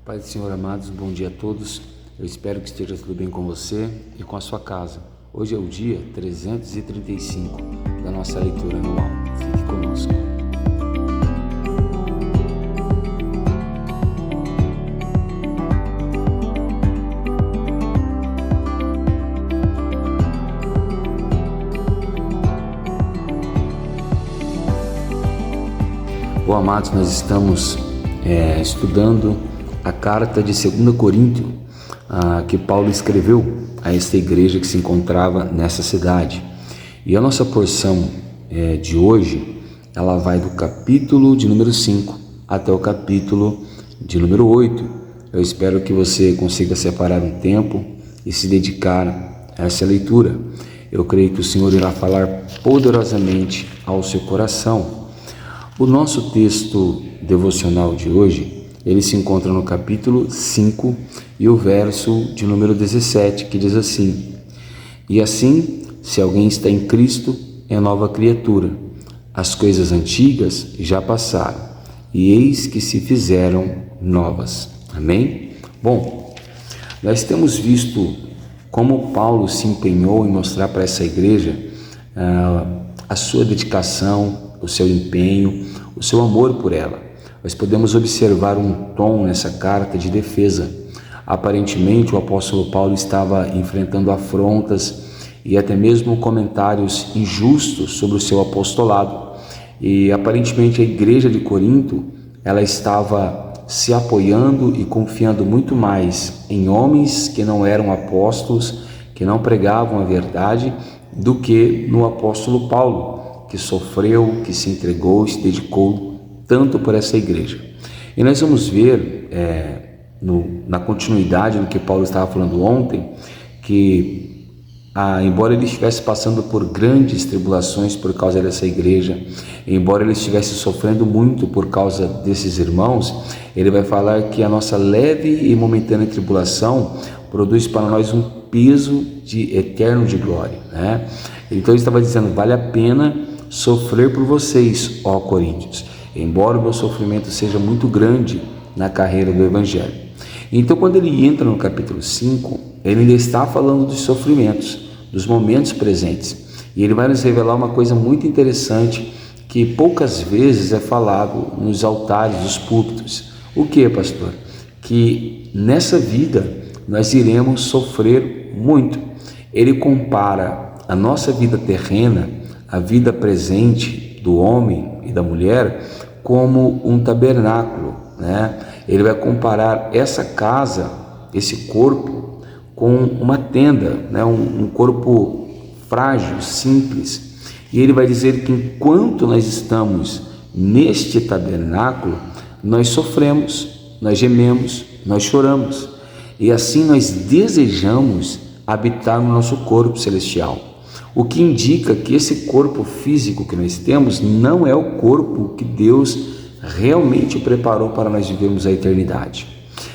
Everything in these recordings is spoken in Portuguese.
Pai do Senhor, amados, bom dia a todos. Eu espero que esteja tudo bem com você e com a sua casa. Hoje é o dia 335 da nossa leitura anual. Fique conosco. Bom, amados, nós estamos estudando a carta de 2 Coríntios que Paulo escreveu a esta igreja que se encontrava nessa cidade. E a nossa porção de hoje, ela vai do capítulo de número 5 até o capítulo de número 8. Eu espero que você consiga separar um tempo e se dedicar a essa leitura. Eu creio que o Senhor irá falar poderosamente ao seu coração. O nosso texto devocional de hoje, ele se encontra no capítulo 5 e o verso de número 17, que diz assim: E assim, se alguém está em Cristo, é nova criatura. As coisas antigas já passaram, e eis que se fizeram novas. Amém? Bom, nós temos visto como Paulo se empenhou em mostrar para essa igreja a sua dedicação, o seu empenho, o seu amor por ela. Nós podemos observar um tom nessa carta de defesa. Aparentemente, o apóstolo Paulo estava enfrentando afrontas e até mesmo comentários injustos sobre o seu apostolado. E aparentemente a igreja de Corinto, ela estava se apoiando e confiando muito mais em homens que não eram apóstolos, que não pregavam a verdade, do que no apóstolo Paulo, que sofreu, que se entregou, se dedicou tanto por essa igreja. E nós vamos ver na continuidade do que Paulo estava falando ontem, que embora ele estivesse passando por grandes tribulações por causa dessa igreja, embora ele estivesse sofrendo muito por causa desses irmãos, ele vai falar que a nossa leve e momentânea tribulação produz para nós um peso eterno de glória, né? Então ele estava dizendo: vale a pena sofrer por vocês, ó Coríntios, embora o meu sofrimento seja muito grande na carreira do Evangelho. Então, quando ele entra no capítulo 5, ele ainda está falando dos sofrimentos, dos momentos presentes. E ele vai nos revelar uma coisa muito interessante que poucas vezes é falado nos altares, dos púlpitos. O que, pastor? Que nessa vida nós iremos sofrer muito. Ele compara a nossa vida terrena, a vida presente do homem e da mulher, como um tabernáculo, né? Ele vai comparar essa casa, esse corpo, com uma tenda, né? Um corpo frágil, simples. E ele vai dizer que enquanto nós estamos neste tabernáculo, nós sofremos, nós gememos, nós choramos. E assim nós desejamos habitar no nosso corpo celestial. O que indica que esse corpo físico que nós temos não é o corpo que Deus realmente preparou para nós vivermos a eternidade.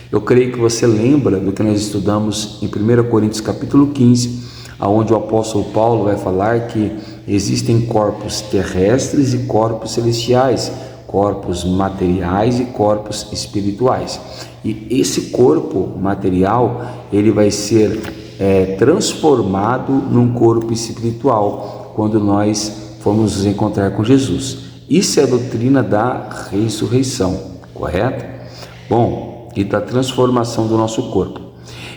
Eu creio que você lembra do que nós estudamos em 1 Coríntios capítulo 15, onde o apóstolo Paulo vai falar que existem corpos terrestres e corpos celestiais, corpos materiais e corpos espirituais. E esse corpo material, ele vai ser transformado num corpo espiritual quando nós formos nos encontrar com Jesus. Isso é a doutrina da ressurreição, correto? Bom, e da transformação do nosso corpo.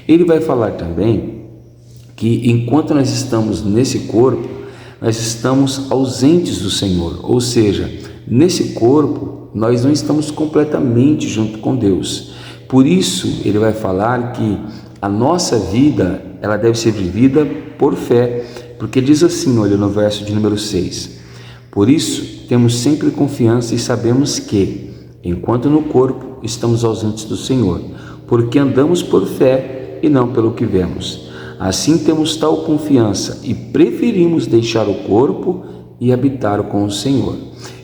Ele vai falar também que enquanto nós estamos nesse corpo, nós estamos ausentes do Senhor, ou seja, nesse corpo nós não estamos completamente junto com Deus. Por isso ele vai falar que a nossa vida, ela deve ser vivida por fé, porque diz assim, olha no verso de número 6: Por isso temos sempre confiança e sabemos que, enquanto no corpo, estamos ausentes do Senhor, porque andamos por fé e não pelo que vemos. Assim temos tal confiança e preferimos deixar o corpo e habitar com o Senhor.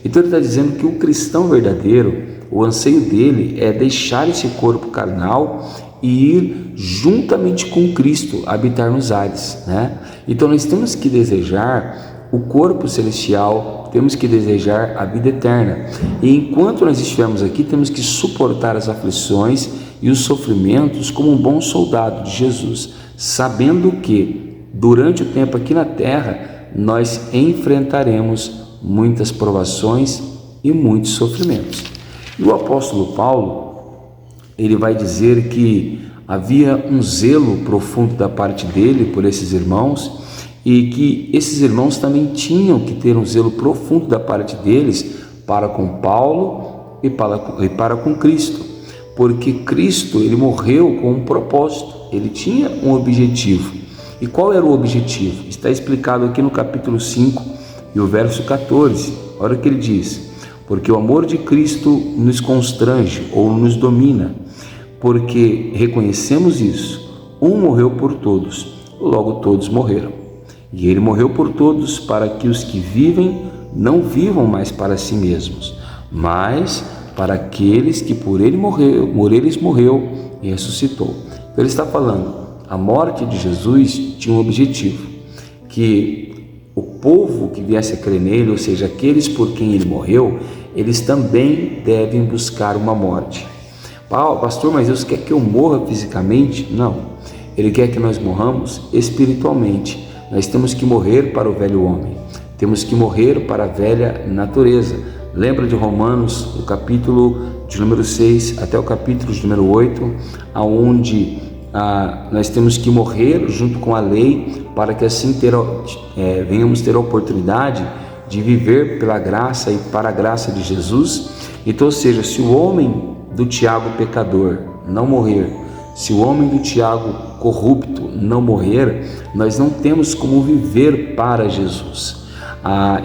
Então ele está dizendo que o cristão verdadeiro, o anseio dele é deixar esse corpo carnal e ir juntamente com Cristo habitar nos ares, né? Então nós temos que desejar o corpo celestial, temos que desejar a vida eterna. E enquanto nós estivermos aqui, temos que suportar as aflições e os sofrimentos como um bom soldado de Jesus, sabendo que, durante o tempo aqui na terra, nós enfrentaremos muitas provações e muitos sofrimentos. E o apóstolo Paulo, ele vai dizer que havia um zelo profundo da parte dele por esses irmãos e que esses irmãos também tinham que ter um zelo profundo da parte deles para com Paulo e para com Cristo, porque Cristo, ele morreu com um propósito, ele tinha um objetivo. E qual era o objetivo? Está explicado aqui no capítulo 5 e o verso 14. Olha o que ele diz: porque o amor de Cristo nos constrange ou nos domina, porque reconhecemos isso, um morreu por todos, logo todos morreram. E ele morreu por todos para que os que vivem não vivam mais para si mesmos, mas para aqueles que por eles morreu e ressuscitou. Então ele está falando, a morte de Jesus tinha um objetivo, que o povo que viesse a crer nele, ou seja, aqueles por quem ele morreu, eles também devem buscar uma morte. Pastor, mas Deus quer que eu morra fisicamente? Não, Ele quer que nós morramos espiritualmente. Nós temos que morrer para o velho homem, temos que morrer para a velha natureza. Lembra de Romanos, o capítulo de número 6 até o capítulo de número 8, aonde nós temos que morrer junto com a lei, para que assim venhamos ter a oportunidade de viver pela graça e para a graça de Jesus. Então, ou seja, se o homem do Tiago pecador não morrer, se o homem do Tiago corrupto não morrer, nós não temos como viver para Jesus.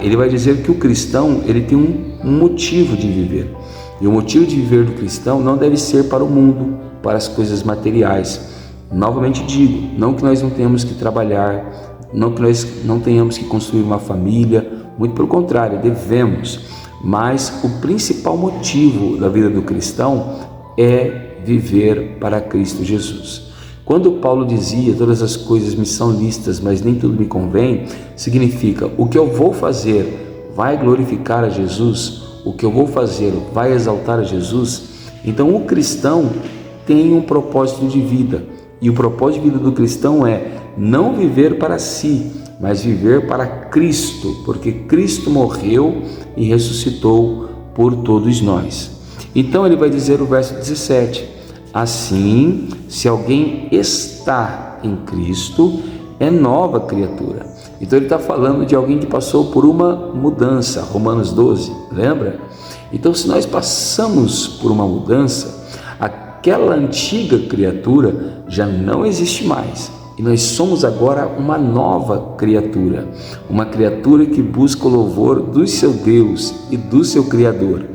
Ele vai dizer que o cristão, ele tem um motivo de viver, e o motivo de viver do cristão não deve ser para o mundo, para as coisas materiais. Novamente digo, não que nós não tenhamos que trabalhar, não que nós não tenhamos que construir uma família, muito pelo contrário, devemos, mas o principal motivo da vida do cristão é viver para Cristo Jesus. Quando Paulo dizia, todas as coisas me são lícitas, mas nem tudo me convém, significa, o que eu vou fazer vai glorificar a Jesus? O que eu vou fazer vai exaltar a Jesus? Então o cristão tem um propósito de vida, e o propósito de vida do cristão é não viver para si, mas viver para Cristo, porque Cristo morreu e ressuscitou por todos nós. Então ele vai dizer o verso 17, assim, se alguém está em Cristo, é nova criatura. Então ele está falando de alguém que passou por uma mudança, Romanos 12, lembra? Então se nós passamos por uma mudança, aquela antiga criatura já não existe mais, e nós somos agora uma nova criatura, uma criatura que busca o louvor do seu Deus e do seu Criador.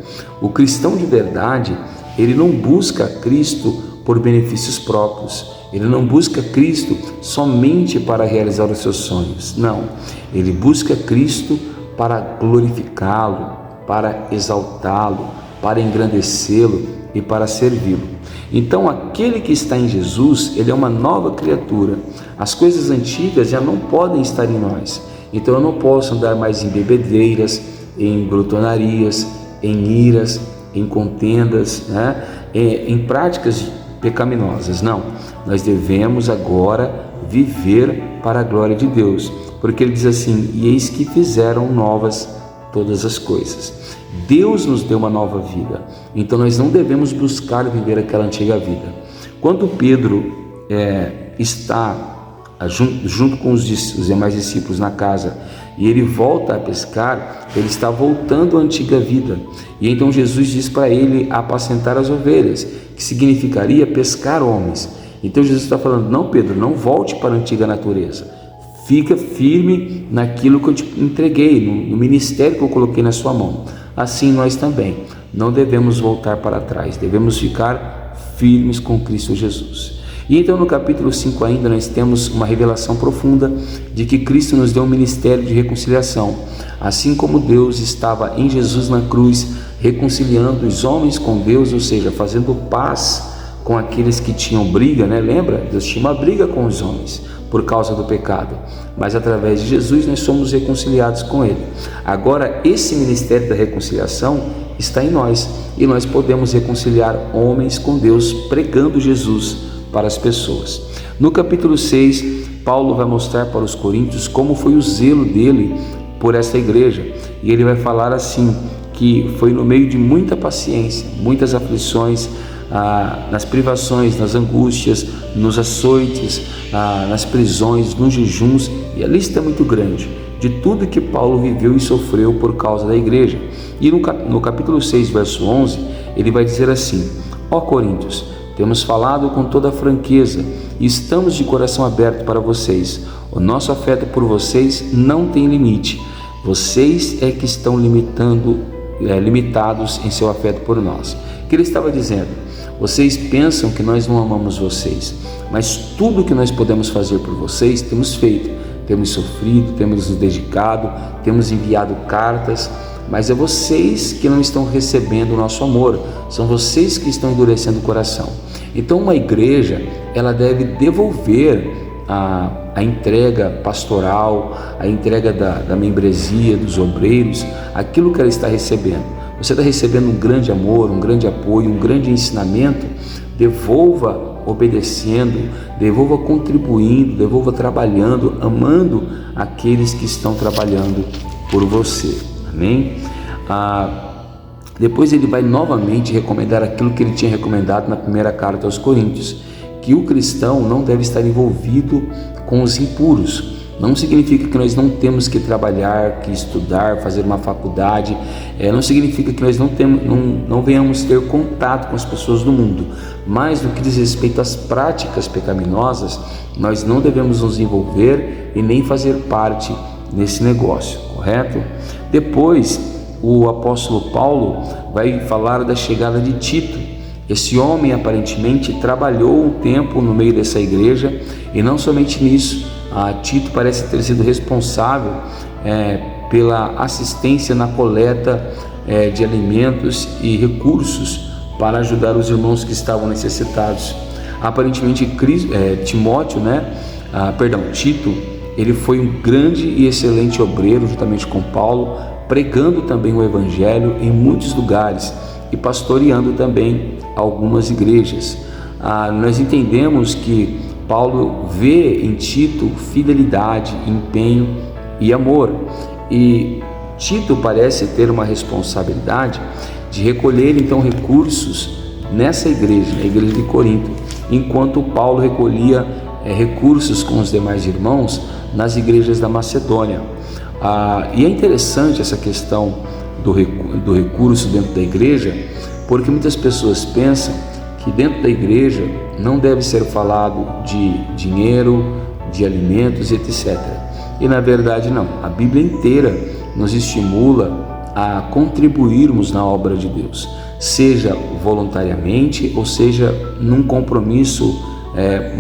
O cristão de verdade, ele não busca Cristo por benefícios próprios, ele não busca Cristo somente para realizar os seus sonhos, não, ele busca Cristo para glorificá-lo, para exaltá-lo, para engrandecê-lo e para servi-lo. Então aquele que está em Jesus, ele é uma nova criatura. As coisas antigas já não podem estar em nós. Então eu não posso andar mais em bebedeiras, em glutonarias, em iras, em contendas, em práticas pecaminosas. Não, nós devemos agora viver para a glória de Deus, porque ele diz assim, e eis que fizeram novas todas as coisas. Deus nos deu uma nova vida, então nós não devemos buscar viver aquela antiga vida. Quando Pedro está junto com os demais discípulos na casa e ele volta a pescar, ele está voltando à antiga vida, e então Jesus diz para ele apacentar as ovelhas, que significaria pescar homens. Então Jesus está falando, não Pedro, não volte para a antiga natureza, fica firme naquilo que eu te entreguei, no ministério que eu coloquei na sua mão. Assim nós também não devemos voltar para trás, devemos ficar firmes com Cristo Jesus. E então no capítulo 5 ainda nós temos uma revelação profunda de que Cristo nos deu um ministério de reconciliação, assim como Deus estava em Jesus na cruz, reconciliando os homens com Deus, ou seja, fazendo paz com aqueles que tinham briga, Lembra? Deus tinha uma briga com os homens por causa do pecado, mas através de Jesus nós somos reconciliados com Ele. Agora esse ministério da reconciliação está em nós, e nós podemos reconciliar homens com Deus pregando Jesus para as pessoas. No capítulo 6, Paulo vai mostrar para os coríntios como foi o zelo dele por essa igreja, e ele vai falar assim, que foi no meio de muita paciência, muitas aflições, nas privações, nas angústias, nos açoites, nas prisões, nos jejuns, e a lista é muito grande de tudo que Paulo viveu e sofreu por causa da igreja. E no capítulo 6, verso 11, ele vai dizer assim: ó Coríntios, temos falado com toda franqueza e estamos de coração aberto para vocês. O nosso afeto por vocês não tem limite. Vocês é que estão limitados em seu afeto por nós. O que ele estava dizendo? Vocês pensam que nós não amamos vocês, mas tudo que nós podemos fazer por vocês, temos feito. Temos sofrido, temos nos dedicado, temos enviado cartas, mas é vocês que não estão recebendo o nosso amor, são vocês que estão endurecendo o coração. Então uma igreja, ela deve devolver a entrega pastoral, a entrega da membresia, dos obreiros, aquilo que ela está recebendo. Você está recebendo um grande amor, um grande apoio, um grande ensinamento, devolva obedecendo, devolva contribuindo, devolva trabalhando, amando aqueles que estão trabalhando por você. Amém? Depois ele vai novamente recomendar aquilo que ele tinha recomendado na primeira carta aos Coríntios, que o cristão não deve estar envolvido com os impuros. Não significa que nós não temos que trabalhar, que estudar, fazer uma faculdade. Não significa que nós não venhamos ter contato com as pessoas do mundo. Mas no que diz respeito às práticas pecaminosas, nós não devemos nos envolver e nem fazer parte nesse negócio, correto? Depois, o apóstolo Paulo vai falar da chegada de Tito. Esse homem aparentemente trabalhou um tempo no meio dessa igreja, e não somente nisso, Tito parece ter sido responsável pela assistência na coleta de alimentos e recursos para ajudar os irmãos que estavam necessitados. Aparentemente Tito, ele foi um grande e excelente obreiro juntamente com Paulo, pregando também o evangelho em muitos lugares e pastoreando também algumas igrejas. Nós entendemos que Paulo vê em Tito fidelidade, empenho e amor, e Tito parece ter uma responsabilidade de recolher então recursos nessa igreja, na igreja de Corinto, enquanto Paulo recolhia recursos com os demais irmãos nas igrejas da Macedônia. E é interessante essa questão do recurso dentro da igreja, porque muitas pessoas pensam que dentro da igreja não deve ser falado de dinheiro, de alimentos, etc. E na verdade não, a Bíblia inteira nos estimula a contribuirmos na obra de Deus, seja voluntariamente ou seja num compromisso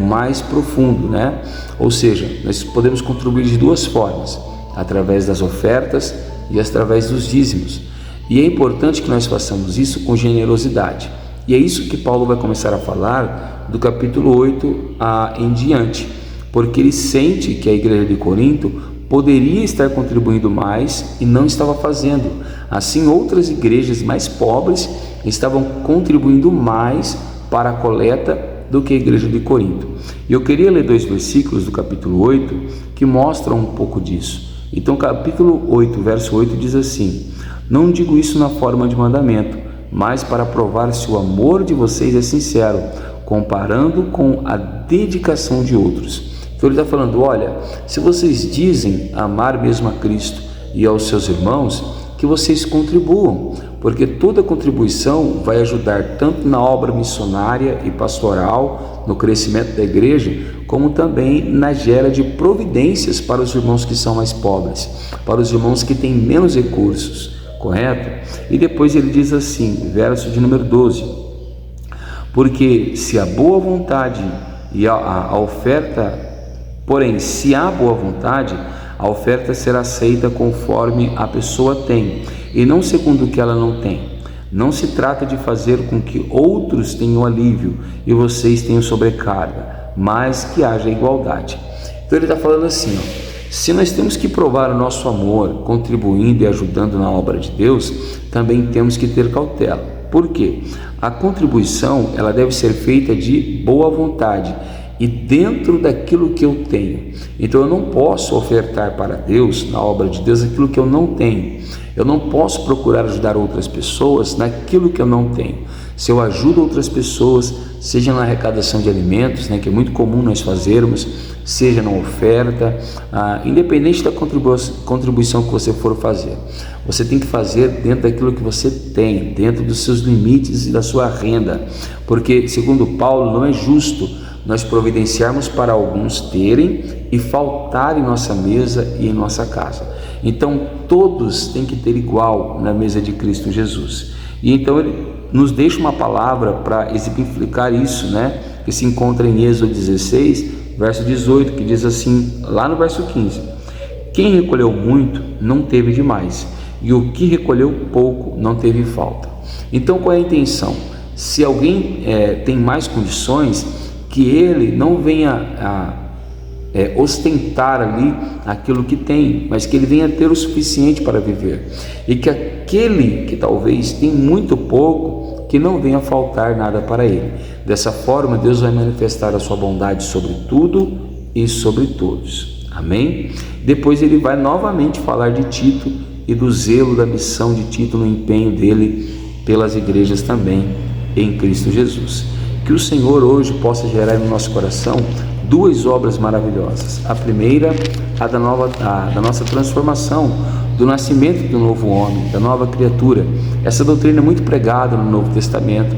mais profundo, né? Ou seja, nós podemos contribuir de duas formas, através das ofertas e através dos dízimos. E é importante que nós façamos isso com generosidade. E é isso que Paulo vai começar a falar do capítulo 8 em diante, porque ele sente que a igreja de Corinto poderia estar contribuindo mais e não estava fazendo. Assim, outras igrejas mais pobres estavam contribuindo mais para a coleta do que a igreja de Corinto. E eu queria ler 2 versículos do capítulo 8 que mostram um pouco disso. Então, capítulo 8, verso 8 diz assim: não digo isso na forma de mandamento, mas para provar se o amor de vocês é sincero, comparando com a dedicação de outros. Então ele está falando, olha, se vocês dizem amar mesmo a Cristo e aos seus irmãos, que vocês contribuam, porque toda contribuição vai ajudar tanto na obra missionária e pastoral, no crescimento da igreja, como também na gera de providências para os irmãos que são mais pobres, para os irmãos que têm menos recursos, correto? E depois ele diz assim, verso de número 12, porque se a boa vontade e a oferta, porém, se há boa vontade, a oferta será aceita conforme a pessoa tem, e não segundo o que ela não tem. Não se trata de fazer com que outros tenham alívio e vocês tenham sobrecarga, mas que haja igualdade. Então ele está falando assim, Se nós temos que provar o nosso amor, contribuindo e ajudando na obra de Deus, também temos que ter cautela. Por quê? A contribuição ela deve ser feita de boa vontade e dentro daquilo que eu tenho. Então eu não posso ofertar para Deus, na obra de Deus, aquilo que eu não tenho. Eu não posso procurar ajudar outras pessoas naquilo que eu não tenho. Se eu ajudo outras pessoas, seja na arrecadação de alimentos, que é muito comum nós fazermos, seja na oferta, independente da contribuição que você for fazer, você tem que fazer dentro daquilo que você tem, dentro dos seus limites e da sua renda, porque, segundo Paulo, não é justo nós providenciarmos para alguns terem e faltar em nossa mesa e em nossa casa. Então todos têm que ter igual na mesa de Cristo Jesus. E então ele nos deixa uma palavra para exemplificar isso, que se encontra em Êxodo 16, verso 18, que diz assim, lá no verso 15: quem recolheu muito não teve demais, e o que recolheu pouco não teve falta. Então qual é a intenção? Se alguém tem mais condições, que ele não venha ostentar ali aquilo que tem, mas que ele venha ter o suficiente para viver, e que aquele que talvez tem muito pouco, que não venha faltar nada para ele. Dessa forma Deus vai manifestar a sua bondade sobre tudo e sobre todos. Amém? Depois ele vai novamente falar de Tito e do zelo da missão de Tito no empenho dele pelas igrejas também em Cristo Jesus. Que o Senhor hoje possa gerar no nosso coração duas obras maravilhosas. A primeira, a da nossa transformação, do nascimento do novo homem, da nova criatura. Essa doutrina é muito pregada no Novo Testamento,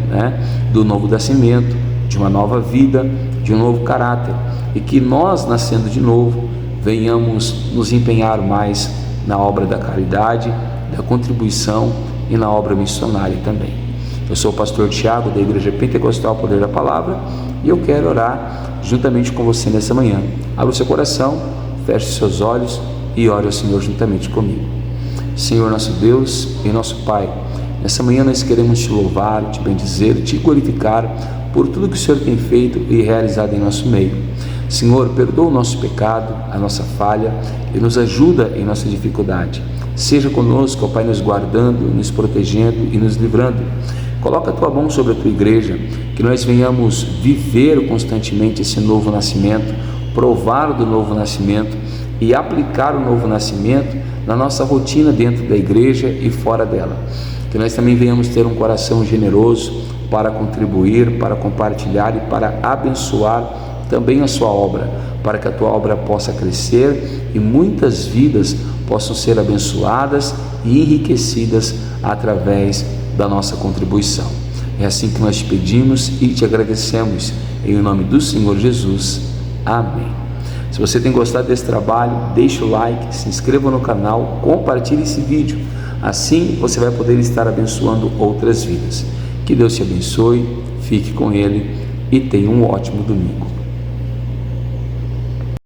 do novo nascimento, de uma nova vida, de um novo caráter, e que nós, nascendo de novo, venhamos nos empenhar mais na obra da caridade, da contribuição e na obra missionária também. Eu sou o pastor Tiago, da Igreja Pentecostal Poder da Palavra, e eu quero orar juntamente com você nessa manhã. Abra o seu coração, feche seus olhos e ore ao Senhor juntamente comigo. Senhor nosso Deus e nosso Pai, nessa manhã nós queremos te louvar, te bendizer, te glorificar por tudo que o Senhor tem feito e realizado em nosso meio. Senhor, perdoa o nosso pecado, a nossa falha e nos ajuda em nossa dificuldade. Seja conosco, ó Pai, nos guardando, nos protegendo e nos livrando. Coloca a tua mão sobre a tua igreja, que nós venhamos viver constantemente esse novo nascimento, provar do novo nascimento e aplicar o novo nascimento na nossa rotina dentro da igreja e fora dela. Que nós também venhamos ter um coração generoso para contribuir, para compartilhar e para abençoar também a sua obra, para que a tua obra possa crescer e muitas vidas possam ser abençoadas e enriquecidas através da nossa contribuição. É assim que nós te pedimos e te agradecemos, em nome do Senhor Jesus. Amém. Se você tem gostado desse trabalho, deixe o like, se inscreva no canal, compartilhe esse vídeo. Assim você vai poder estar abençoando outras vidas. Que Deus te abençoe, fique com Ele e tenha um ótimo domingo.